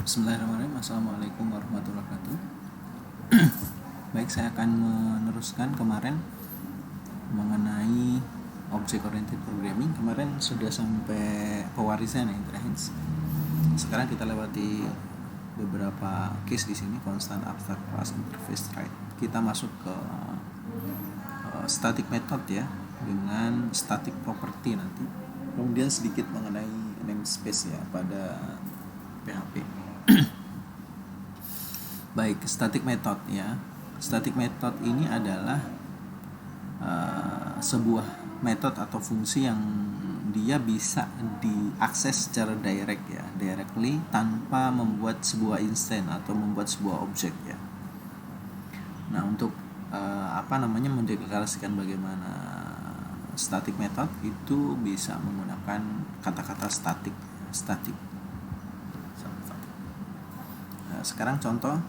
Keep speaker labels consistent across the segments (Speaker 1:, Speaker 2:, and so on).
Speaker 1: Bismillahirrahmanirrahim. Assalamualaikum warahmatullahi wabarakatuh. Baik, saya akan meneruskan kemarin mengenai object oriented programming. Kemarin sudah sampai pewarisan interface. Sekarang kita lewati beberapa case di sini, constant abstract class interface right. Kita masuk ke static method ya, dengan static property nanti. Kemudian sedikit mengenai namespace ya pada PHP. Baik, static method ya. Static method ini adalah sebuah metode atau fungsi yang dia bisa diakses secara direct ya, directly tanpa membuat sebuah instance atau membuat sebuah objek ya. Nah, untuk mendeklarasikan bagaimana static method itu bisa menggunakan kata-kata static. Nah, sekarang contohnya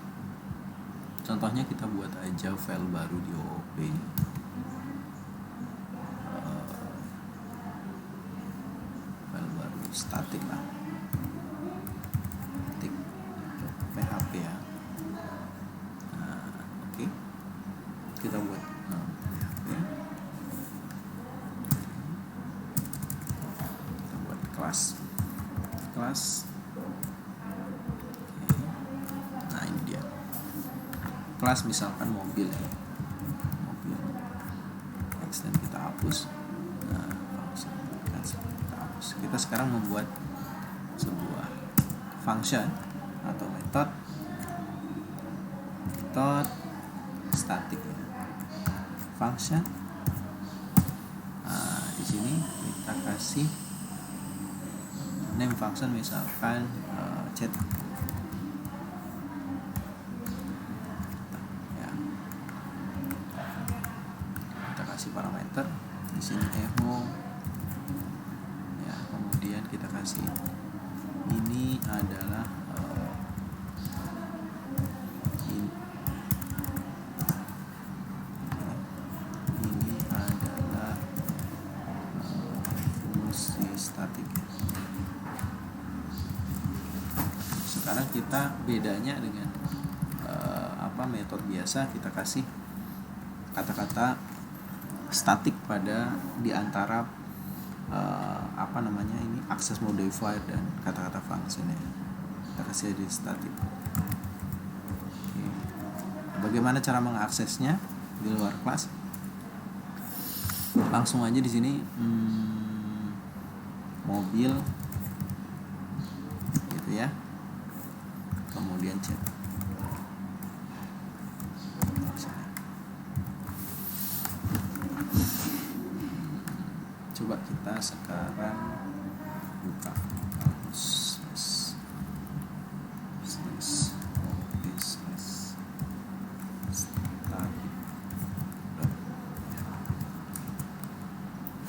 Speaker 1: kita buat aja file baru di OOP. File baru static lah, static PHP ya. Oke. Kita buat PHP. Kita buat kelas. Nah, ini dia. Kelas misalkan mobil ya. Extend kita hapus. Nah, kita hapus. Kita sekarang membuat sebuah function atau metode static ya. Function. Nah, di sini kita kasih name function misalkan chat ya. Kita kasih parameter di sini echo ya. Kemudian kita kasih ini adalah fungsi statik ya. Sekarang kita bedanya dengan metode biasa, kita kasih kata-kata statik pada diantara ini access modifier dan kata-kata function ya. Kita kasih di statik. Oke. Bagaimana cara mengaksesnya di luar kelas? Langsung aja di sini mobil gitu ya. Kemudian chat. Coba kita sekarang buka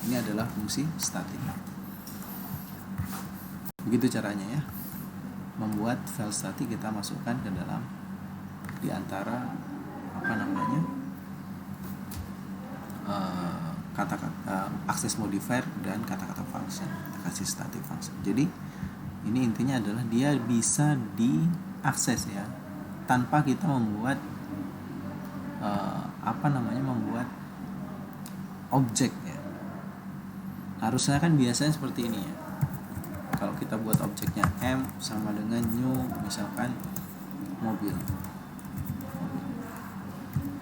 Speaker 1: ini adalah fungsi static. Begitu caranya ya, membuat file static. Kita masukkan ke dalam diantara kata-kata access modifier dan kata-kata function. Kita kasih static function. Jadi ini intinya adalah dia bisa diakses ya, tanpa kita membuat membuat objek ya. Harusnya kan biasanya seperti ini ya. Kalau kita buat objeknya M sama dengan new misalkan mobil.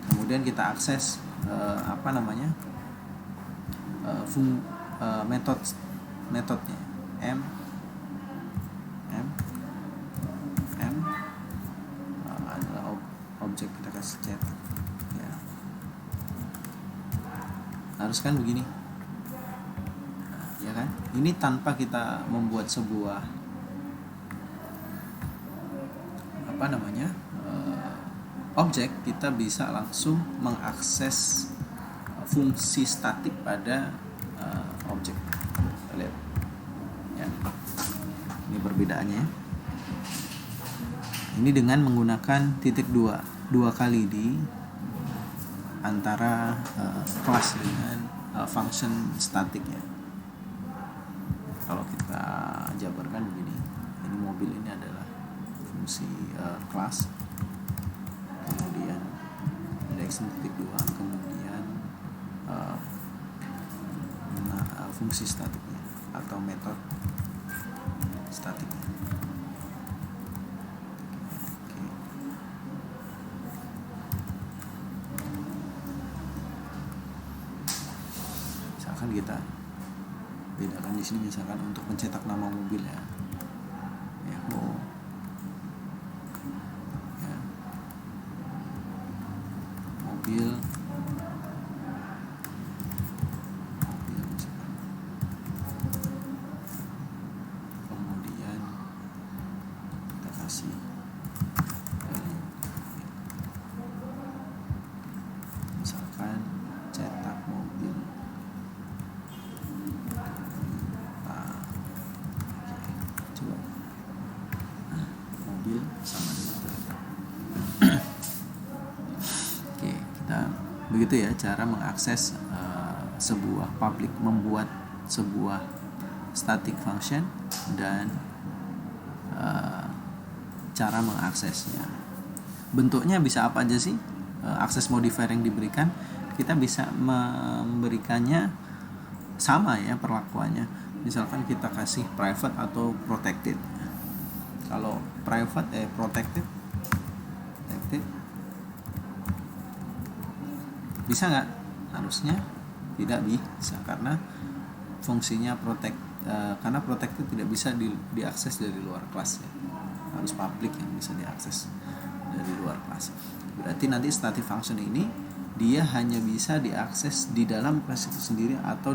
Speaker 1: Kemudian kita akses metodenya M adalah objek, kita kasih chat ya. Harus kan begini ya kan? Ini tanpa kita membuat sebuah objek, kita bisa langsung mengakses fungsi statik pada objek. Kita lihat ya. Ini perbedaannya. Ini dengan menggunakan titik dua kali di antara kelas dengan function statik ya. Kalau kita jabarkan begini, ini mobil ini adalah fungsi kelas, kemudian index.2, kemudian fungsi statiknya atau metode statiknya. Oke. Misalkan kita bedakan di sini, misalkan untuk mencetak nama mobil ya, Yahoo ya, mobil misalkan. Kemudian kita kasih misalkan cetak mobil. Mobil sama dengan Toyota. Oke, kita begitu ya cara mengakses sebuah public, membuat sebuah static function dan cara mengaksesnya. Bentuknya bisa apa aja sih? Akses modifier yang diberikan, kita bisa memberikannya sama ya perlakuannya. Misalkan kita kasih private atau protected. Kalau private protected bisa nggak? Harusnya tidak bisa, karena fungsinya karena protected tidak bisa diakses dari luar kelas ya. Harus public yang bisa diakses dari luar kelas. Berarti nanti static function ini dia hanya bisa diakses di dalam kelas itu sendiri atau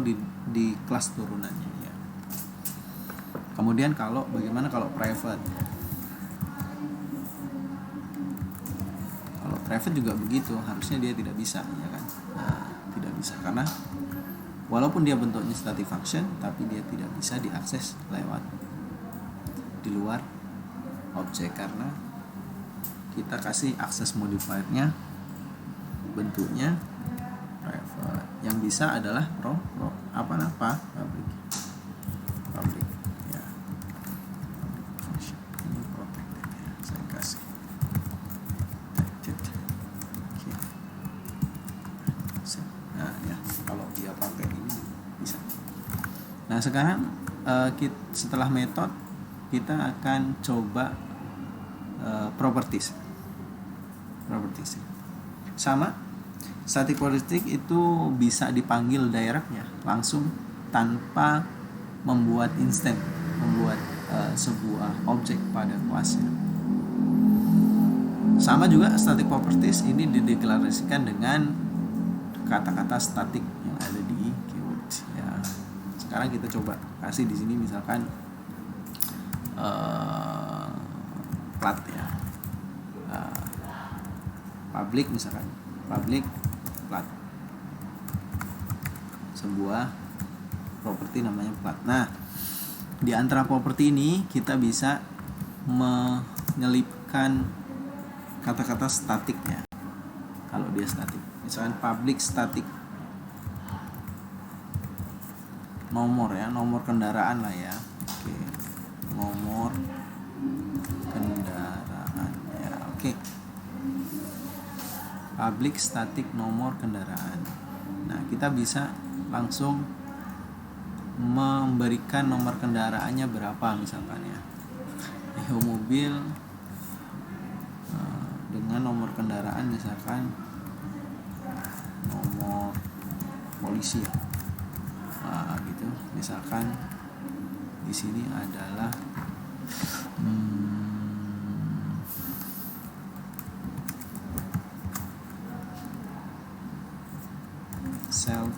Speaker 1: di kelas turunannya ya. Kemudian bagaimana kalau private? Kalau private juga begitu, harusnya dia tidak bisa ya kan? Nah, tidak bisa karena walaupun dia bentuknya static function, tapi dia tidak bisa diakses lewat di luar objek karena kita kasih akses modifiernya bentuknya private. Yang bisa adalah public ya. Function ini protected ya. Saya kasih protected. Oke. Nah ya, kalau dia pakai ini bisa. Nah sekarang setelah metode kita akan coba properties. Sama, static property itu bisa dipanggil directnya langsung tanpa membuat instant, membuat sebuah objek pada kelasnya. Sama juga static properties ini dideklarasikan dengan kata-kata static yang ada di keyword ya. Sekarang kita coba kasih di sini misalkan plat ya, public misalkan public plat, sebuah properti namanya plat. Nah di antara properti ini kita bisa menyelipkan kata-kata statiknya kalau dia statik, misalkan public static nomor ya, nomor kendaraan lah ya. Oke, nomor kendaraan ya. Oke, public static nomor kendaraan. Nah kita bisa langsung memberikan nomor kendaraannya berapa misalkan ya, mobil dengan nomor kendaraan misalkan nomor polisi ya. Nah, gitu misalkan di sini adalah self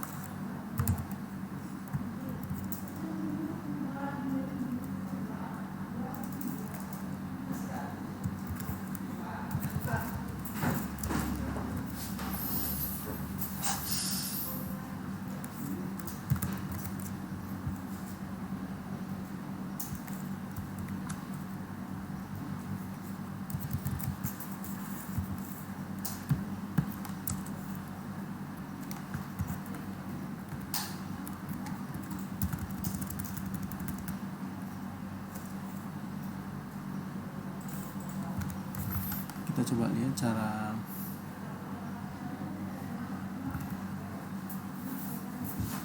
Speaker 1: kita coba lihat cara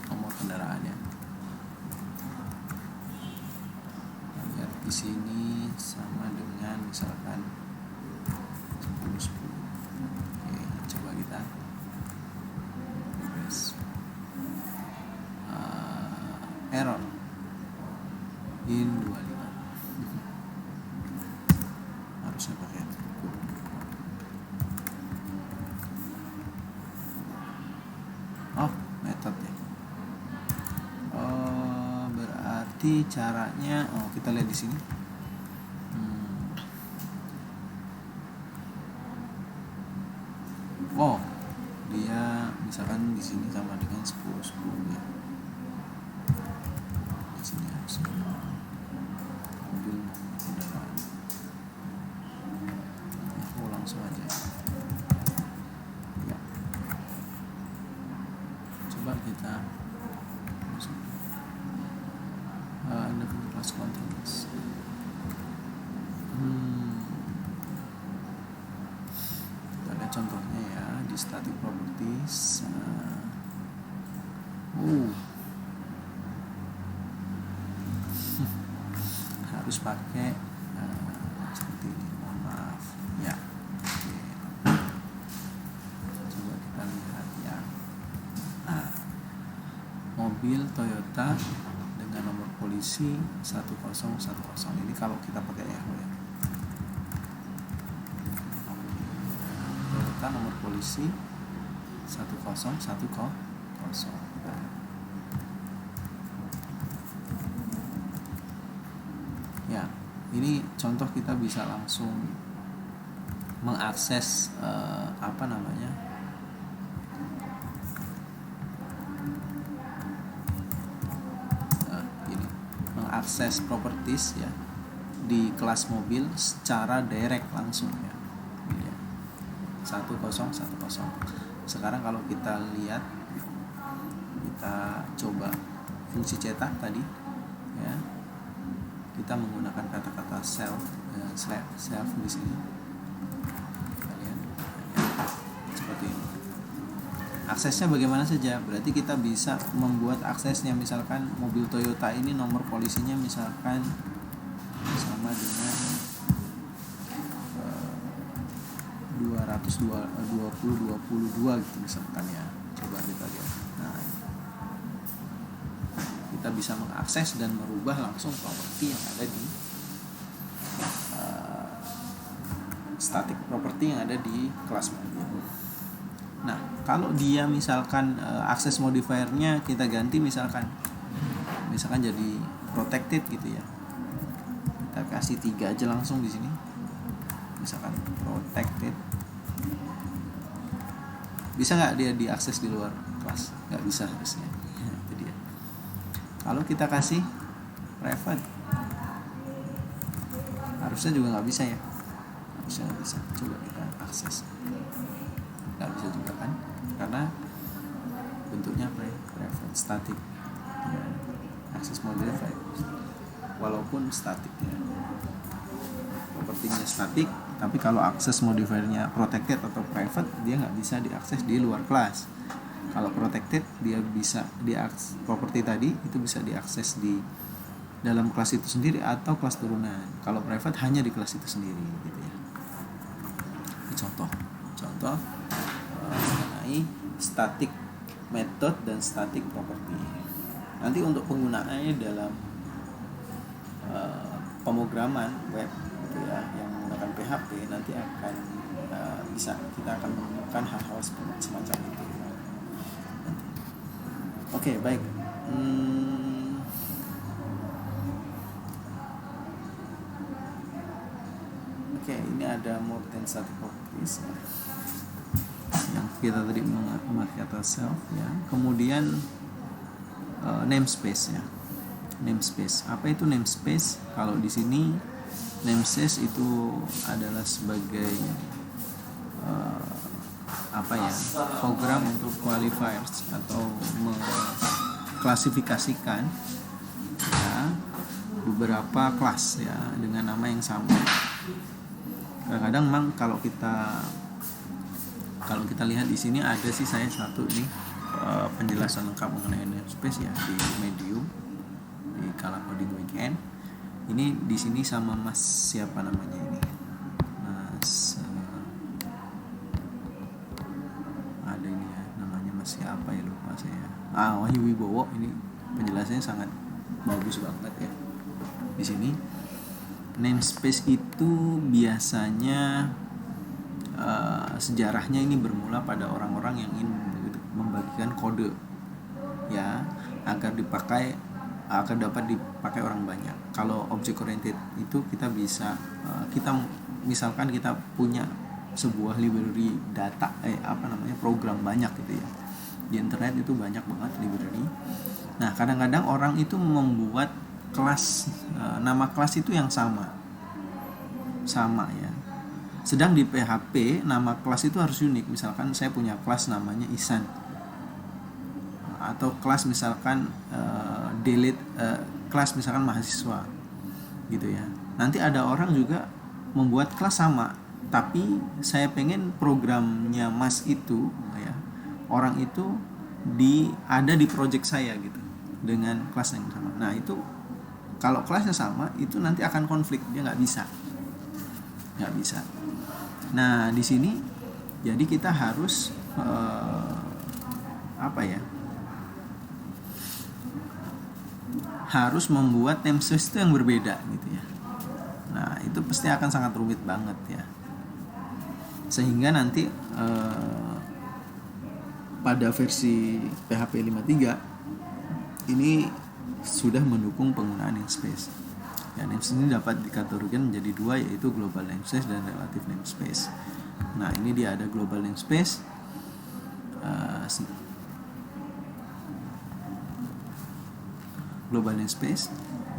Speaker 1: nomor kendaraannya. Lihat di sini sama dengan misalkan 10. Oke, coba kita refresh. Error in 25. Harusnya pakai metode. Berarti caranya kita lihat di sini. Dia misalkan di sini sama dengan 10 ya. Di sini harus mobil kendaraan. Langsung aja. Ya. Coba kita masuk. Anda kelas continuous. Kita lihat contohnya ya di static properties. Harus pakai seperti ini. Mohon maaf ya. Coba kita lihat ya. Mobil Toyota dengan nomor polisi 1010. Ini kalau kita pakai Yahoo ya. Toyota nomor polisi 1010. Ya, ini contoh kita bisa langsung mengakses mengakses properties ya di kelas mobil secara direct langsung ya. 1010. Sekarang kalau kita lihat, kita coba fungsi cetak tadi ya, kita menggunakan kata-kata self di sini. Kalian seperti ini. Aksesnya bagaimana saja? Berarti kita bisa membuat aksesnya, misalkan mobil Toyota ini nomor polisinya misalkan sama dengan 222 gitu misalkan ya. Coba kita lihat. Nah, kita bisa mengakses dan merubah langsung properti yang ada di static property yang ada di kelas mobil. Nah, kalau dia misalkan akses modifiernya kita ganti misalkan jadi protected gitu ya. Kita kasih 3 aja langsung di sini. Misalkan protected. Bisa nggak dia diakses di luar kelas? Nggak bisa harusnya. Itu dia. Kalau kita kasih private, harusnya juga nggak bisa ya. Harusnya nggak bisa. Coba kita akses. Nggak bisa juga kan? Karena bentuknya private, static. Ya. Akses modifier. Walaupun static ya. Propertinya static, tapi kalau akses modifiernya protected atau private, dia nggak bisa diakses di luar kelas. Kalau protected, dia bisa diakses, properti tadi itu bisa diakses di dalam kelas itu sendiri atau kelas turunan. Kalau private hanya di kelas itu sendiri gitu ya. Ini contoh mengenai static method dan static property. Nanti untuk penggunaannya dalam pemrograman web gitu ya, yang menggunakan PHP, nanti akan kita akan menemukan hal-hal semacam itu. Oke, baik. Ini ada more than static properties ya. Yang kita tadi memakai kata self ya. Kemudian namespace ya. Namespace. Apa itu namespace? Kalau di sini namespace itu adalah sebagai program untuk qualifiers atau mengklasifikasikan ya beberapa kelas ya dengan nama yang sama. Kadang-kadang memang kalau kita lihat di sini ada sih saya satu nih penjelasan lengkap mengenai namespace ya di Medium di Kala Coding Weekend. Ini di sini sama Mas siapa namanya ini? Mas ada ini ya, namanya Mas siapa ya, lupa saya. Wahyu Wibowo, ini penjelasannya sangat bagus banget ya. Di sini namespace itu biasanya sejarahnya ini bermula pada orang-orang yang ingin membagikan kode ya agar dapat dipakai orang banyak. Kalau object oriented itu kita bisa misalkan kita punya sebuah library data program banyak gitu ya. Di internet itu banyak banget library. Nah, kadang-kadang orang itu membuat kelas nama kelas itu yang sama ya. Sedang di PHP nama kelas itu harus unik. Misalkan saya punya kelas namanya Isan, atau kelas misalkan kelas misalkan mahasiswa gitu ya. Nanti ada orang juga membuat kelas sama, tapi saya pengen programnya Mas itu ya, orang itu ada di project saya gitu dengan kelas yang sama. Nah, itu kalau kelasnya sama itu nanti akan konflik, dia nggak bisa. Nah, di sini jadi kita harus harus membuat namespace itu yang berbeda gitu ya. Nah, itu pasti akan sangat rumit banget ya. Sehingga nanti pada versi PHP 5.3 ini sudah mendukung penggunaan namespace. Ya, namespace ini dapat dikategorikan menjadi dua, yaitu global namespace dan relative namespace. Nah, ini dia ada global namespace. Global namespace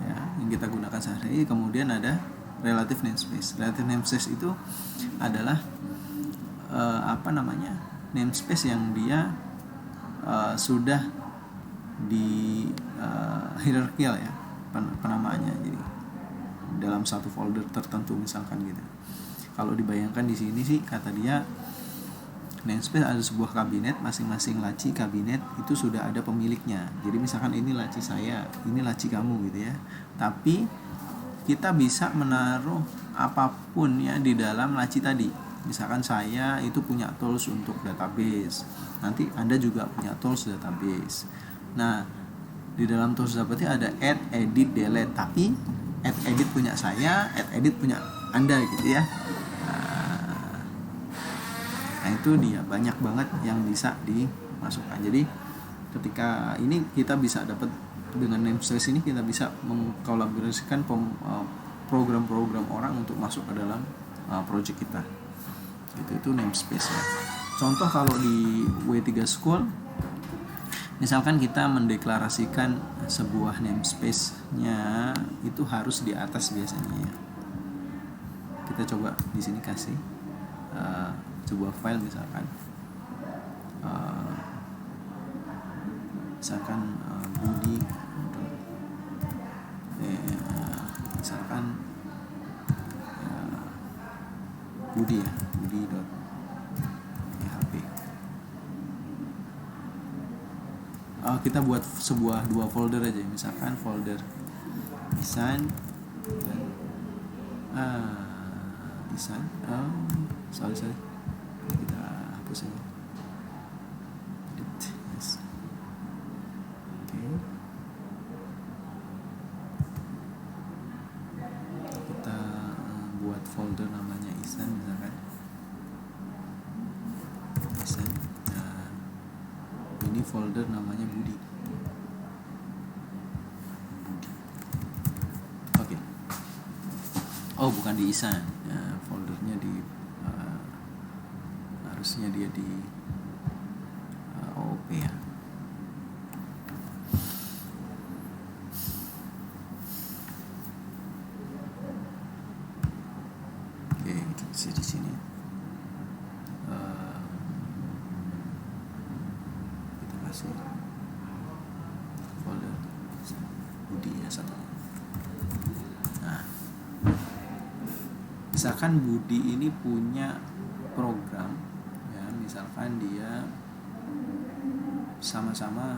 Speaker 1: ya, yang kita gunakan sehari-hari. Kemudian ada relative namespace. Relative namespace itu adalah namespace yang dia sudah di hierarkial ya penamaannya, jadi dalam satu folder tertentu misalkan gitu. Kalau dibayangkan di sini sih kata dia namespace ada sebuah kabinet, masing-masing laci kabinet itu sudah ada pemiliknya. Jadi misalkan ini laci saya, ini laci kamu gitu ya. Tapi kita bisa menaruh apapun ya di dalam laci tadi. Misalkan saya itu punya tools untuk database, nanti Anda juga punya tools database. Nah, di dalam tools database ada add, edit, delete. Tapi add, edit punya saya, add, edit punya Anda gitu ya. Nah, itu dia banyak banget yang bisa dimasukkan. Jadi ketika ini kita bisa dapat dengan namespace ini, kita bisa mengkolaborasikan program-program orang untuk masuk ke dalam project kita. Itu namespace ya. Contoh kalau di W3 School, misalkan kita mendeklarasikan sebuah namespace-nya itu harus di atas biasanya ya. Kita coba di sini kasih sebuah file misalkan Budi misalkan budi.php. Kita buat dua folder aja, misalkan folder Isan dan Isan. Sorry. Kita hapus aja. Yes. Okay. Kita buat folder namanya Isan misalkan. Isan. Ini folder namanya Budi. Oke. Oh, bukan di Isan. Foldernya di harusnya dia di OOP ya. Oke, di sini kita kasih folder Budi ya satu. Nah, misalkan Budi ini punya program, ya, misalkan dia sama-sama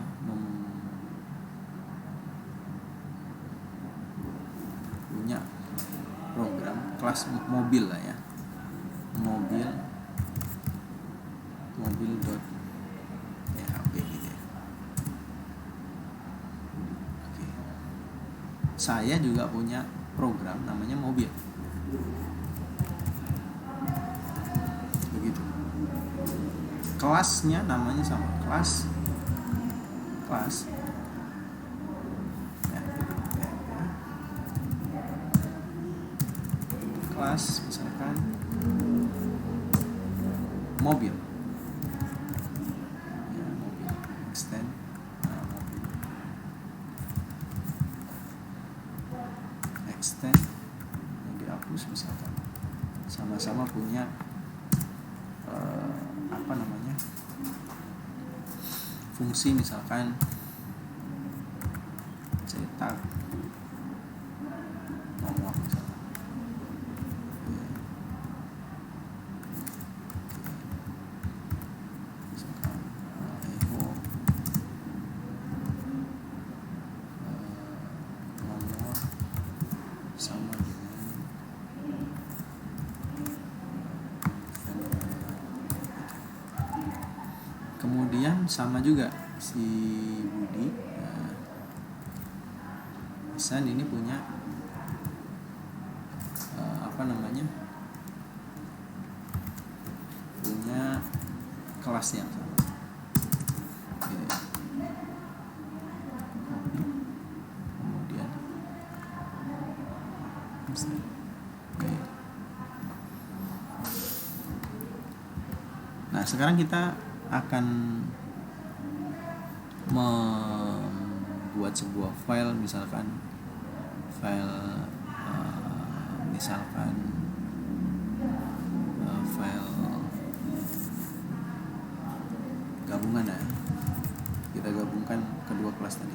Speaker 1: punya program kelas mobil lah ya, mobil.php gitu ya. Oke. Saya juga punya program namanya mobil. Begitu. Kelasnya namanya sama, kelas ya, kelas misalkan mobil ya, mobil extend mobil extend yang dihapus misalkan sama-sama punya fungsi, misalkan cetak nomor misalkan. Misalkan nomor sama dengan kemudian sama juga si Budi Ihsan ini punya punya kelas yang sama gitu ya. Kemudian nah sekarang kita akan membuat sebuah file, misalkan file gabungan ya. Kita gabungkan kedua kelas tadi.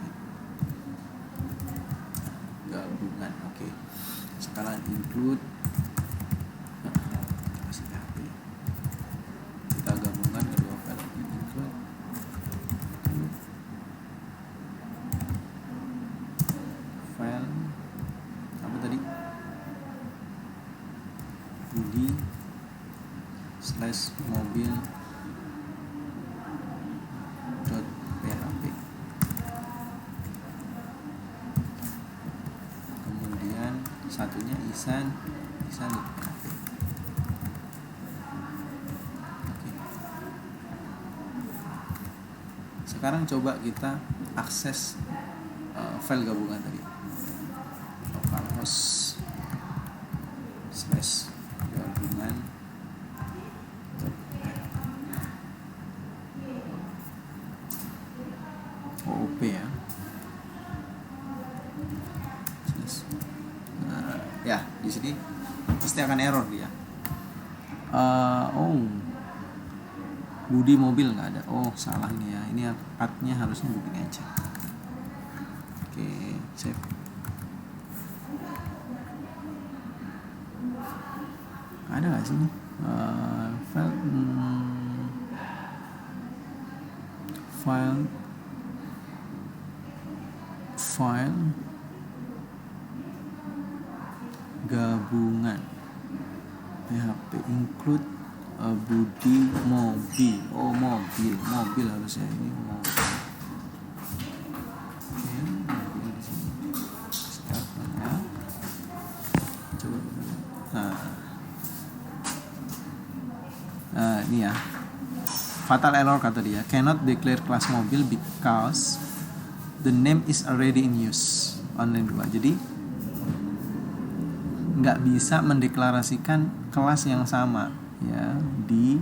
Speaker 1: Gabungan, oke. Sekarang include kita gabungkan kedua file, include file apa tadi, Budi /mobil .php. Kemudian satunya Ihsan .php. Oke. Sekarang coba kita akses file gabungan tadi, localhost /gabungan OOP ya. Ya di sini pasti akan error dia. Budi mobil nggak ada. Oh salah nih ya. Ini pathnya harusnya begini aja. Oke, save. Ada nggak sih nih file gabungan PHP include Budi mobil. Oh mobil harusnya ini mobil. Oke, mobil di sini. Start ya. Coba. Ini ya. Fatal error kata dia. Cannot declare class mobil because the name is already in use. Online 2. Jadi nggak bisa mendeklarasikan kelas yang sama ya di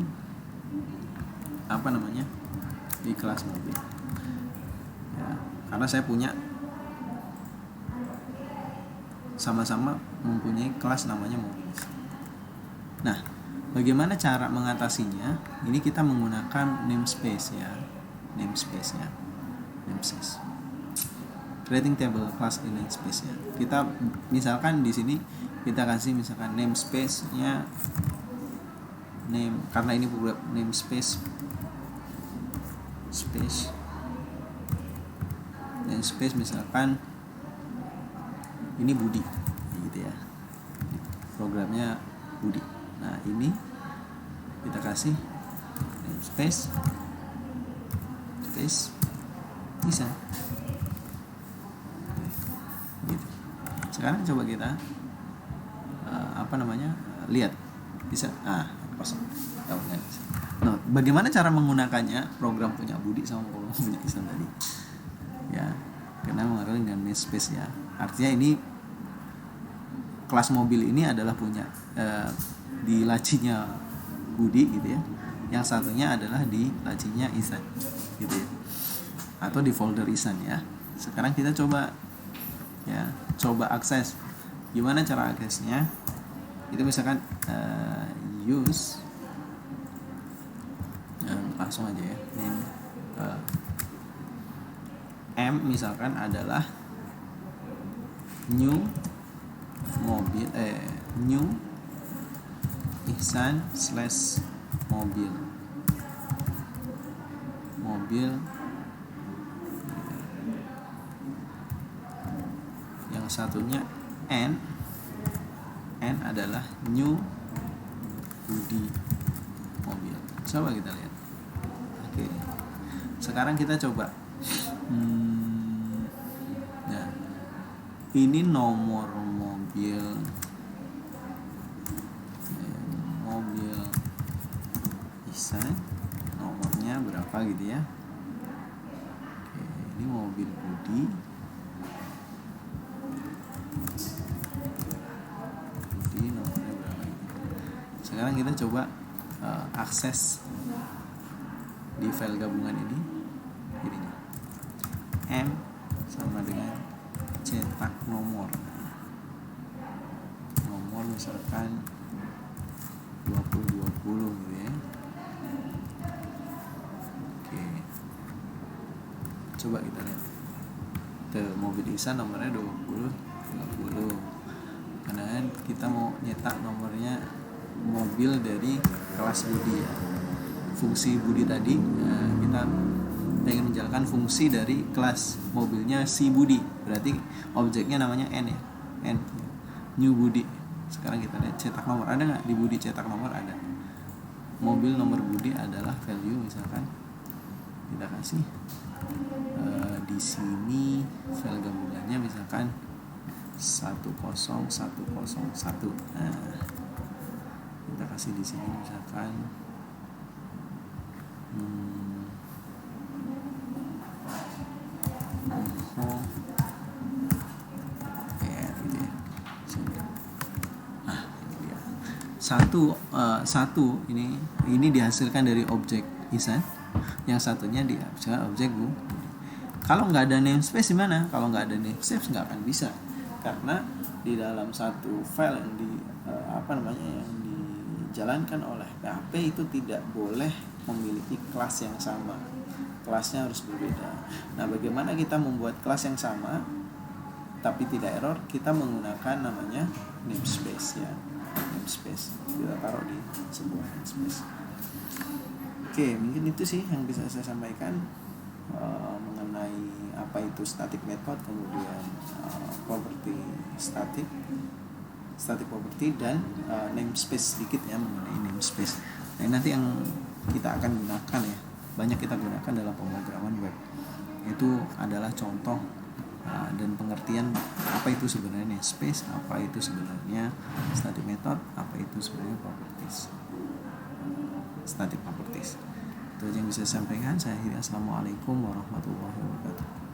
Speaker 1: di kelas mobil ya, karena saya punya sama-sama mempunyai kelas namanya mobil. Nah, bagaimana cara mengatasinya? Ini kita menggunakan namespace. creating table class inline space ya. Kita misalkan di sini kita kasih misalkan namespace-nya karena ini program namespace misalkan ini Budi gitu ya, programnya Budi. Nah ini kita kasih namespace bisa gitu. Sekarang coba kita lihat bisa kosong. Nah, bagaimana cara menggunakannya? Program punya Budi sama program punya Isan tadi ya, karena mengenal dengan namespace ya. Artinya ini kelas mobil ini adalah punya di lacinya Budi gitu ya, yang satunya adalah di lacinya Isan gitu ya, atau di folder Isan ya. Sekarang kita coba akses. Gimana cara aksesnya? Itu misalkan use langsung aja ya, name M misalkan adalah new Ihsan / mobil yang satunya N adalah new Budi mobil. Coba kita lihat. Oke. Sekarang kita coba. Nah, ini nomor mobil Ihsan, nomornya berapa gitu ya. Oke, ini mobil Budi. Nomornya berapa gitu. Sekarang kita coba akses di file gabungan ini M sama dengan cetak nomor misalkan 2020 gitu ya. Oke, coba kita lihat mobil Ihsan nomornya 2020. Karena kita mau nyetak nomornya mobil dari kelas Budi ya. Fungsi Budi tadi kita pengen menjalankan fungsi dari kelas mobilnya si Budi, berarti objeknya namanya N ya, N new Budi. Sekarang kita lihat cetak nomor ada nggak? Di Budi cetak nomor ada. Mobil nomor Budi adalah value misalkan kita kasih di sini file gabungannya misalkan 10101. Nah, kita kasih di sini misalkan satu ini dihasilkan dari objek Ihsan, yang satunya dihasilkan objek Bu. Kalau nggak ada namespace gimana? Kalau nggak ada namespace nggak akan bisa, karena di dalam satu file yang yang dijalankan oleh PHP itu tidak boleh memiliki kelas yang sama, kelasnya harus berbeda. Nah, bagaimana kita membuat kelas yang sama tapi tidak error? Kita menggunakan namanya namespace ya. Namespace kita taruh di sebuah namespace. Oke, mungkin itu sih yang bisa saya sampaikan mengenai apa itu static method, kemudian property static property, dan namespace sedikit ya mengenai namespace. Nah, nanti yang kita akan gunakan ya, banyak kita gunakan dalam pemrograman web. Itu adalah contoh dan pengertian apa itu sebenarnya namespace, apa itu sebenarnya static method, apa itu sebenarnya properties, static properties. Itu yang bisa saya sampaikan. Saya akhiri. Assalamualaikum warahmatullahi wabarakatuh.